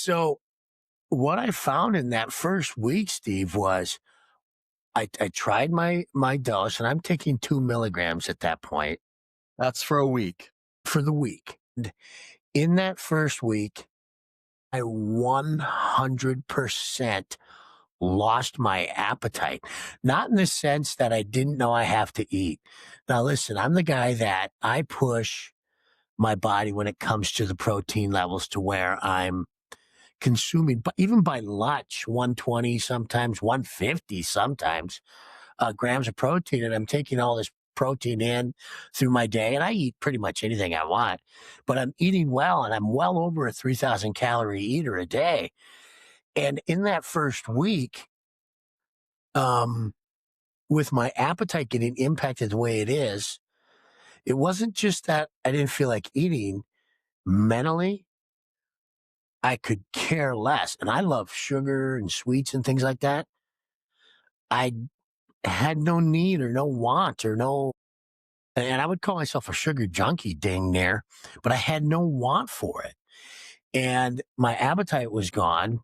So what I found in that first week, Steve, was I tried my dose, and I'm taking 2 milligrams at that point That's for a week. for the week. And in that first week, I 100% lost my appetite. Not in the sense that I didn't know I have to eat. Now, listen, I'm the guy that I push my body when it comes to the protein levels to where I'm consuming, but even by lunch, 120, sometimes 150, sometimes grams of protein. And I'm taking all this protein in through my day. And I eat pretty much anything I want, but I'm eating well, and I'm well over a 3,000 calorie eater a day. And in that first week, um, with my appetite getting impacted the way it is, it wasn't just that I didn't feel like eating. Mentally, I could care less. And I love sugar and sweets and things like that. I had no need or no want or no, and I would call myself a sugar junkie dang near, but I had no want for it. And my appetite was gone.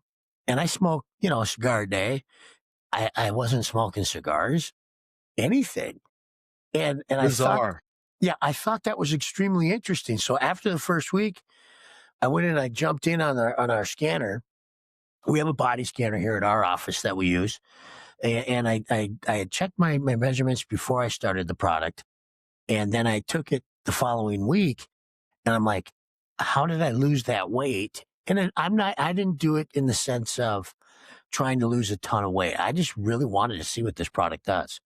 And I smoked, a cigar a day. I wasn't smoking cigars, anything. And I thought, Bizarre. yeah, I thought that was extremely interesting. So after the first week, I went in and I jumped in on our scanner. We have a body scanner here at our office that we use. And I had checked my measurements before I started the product. And then I took it the following week, and I'm like, how did I lose that weight? And I didn't do it in the sense of trying to lose a ton of weight. I just really wanted to see what this product does.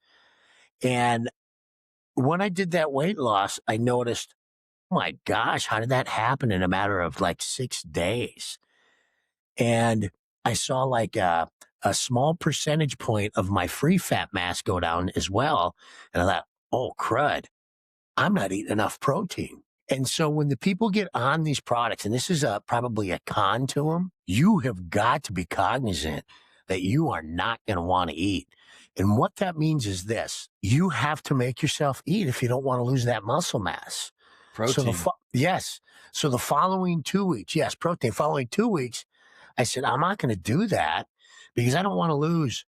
And when I did that weight loss, I noticed, oh my gosh, how did that happen in a matter of like 6 days? And I saw like a small percentage point of my free fat mass go down as well. And I thought, oh, crud, I'm not eating enough protein. And so when the people get on these products, and this is probably a con to them, you have got to be cognizant that you are not going to want to eat. And what that means is this: you have to make yourself eat if you don't want to lose that muscle mass. Protein. Yes. So the following 2 weeks, yes, protein, following 2 weeks, I said, I'm not going to do that because I don't want to lose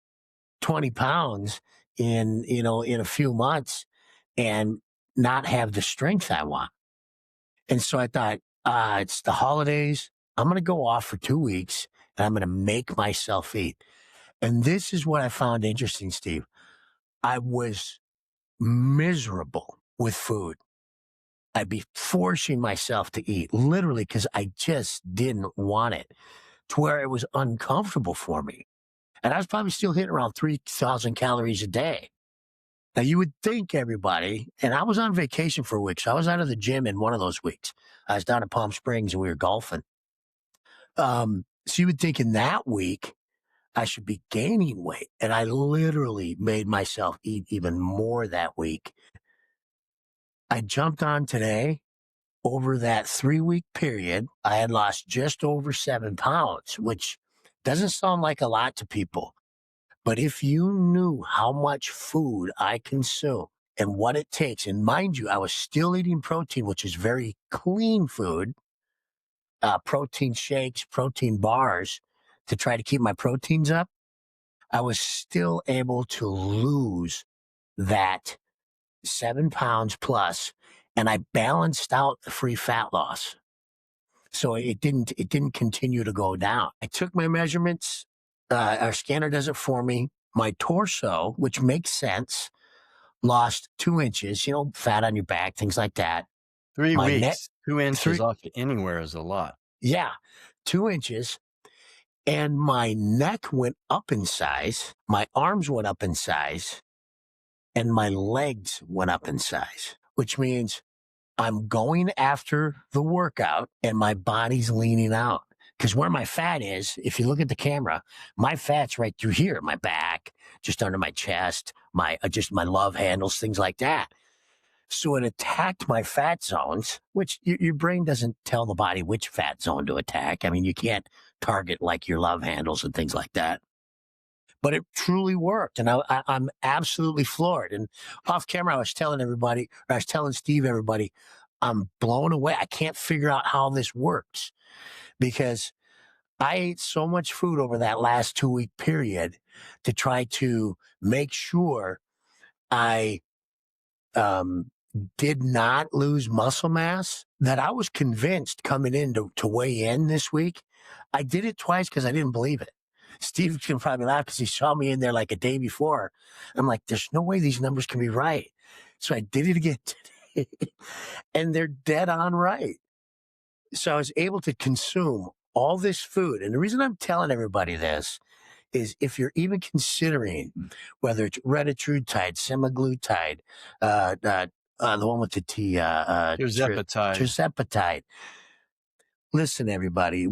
20 pounds in a few months and not have the strength I want. And so I thought, it's the holidays. I'm going to go off for 2 weeks, and I'm going to make myself eat. And this is what I found interesting, Steve. I was miserable with food. I'd be forcing myself to eat, literally, because I just didn't want it, to where it was uncomfortable for me. And I was probably still hitting around 3,000 calories a day. Now, you would think everybody, and I was on vacation for a week, so I was out of the gym in one of those weeks. I was down in Palm Springs and we were golfing. So you would think in that week, I should be gaining weight. And I literally made myself eat even more that week. I jumped on today. Over that 3-week period, I had lost just over 7 pounds, which doesn't sound like a lot to people. But if you knew how much food I consume and what it takes, and mind you, I was still eating protein, which is very clean food, protein shakes, protein bars to try to keep my proteins up, I was still able to lose that 7 pounds plus, and I balanced out the free fat loss. So it didn't continue to go down. I took my measurements. Our scanner does it for me. My torso, which makes sense, lost 2 inches, fat on your back, things like that. Three My neck, weeks, 2 inches three, off anywhere is a lot. yeah, 2 inches. And my neck went up in size. My arms went up in size. And my legs went up in size, which means I'm going after the workout and my body's leaning out. Because where my fat is, if you look at the camera, my fat's right through here, my back, just under my chest, just my love handles, things like that. So it attacked my fat zones, which your brain doesn't tell the body which fat zone to attack. I mean, you can't target like your love handles and things like that. But it truly worked. And I'm absolutely floored. And off camera, I was telling Steve, everybody, I'm blown away. I can't figure out how this works because I ate so much food over that last 2-week period to try to make sure I um, did not lose muscle mass that I was convinced coming in to weigh in this week. I did it twice because I didn't believe it. Steve can probably laugh because he saw me in there like a day before. I'm like, there's no way these numbers can be right. So I did it again today, and they're dead on right. So I was able to consume all this food. And the reason I'm telling everybody this is if you're even considering whether it's retatrutide, semaglutide, the one with the T, Tirzepatide. tirzepatide. Listen, everybody.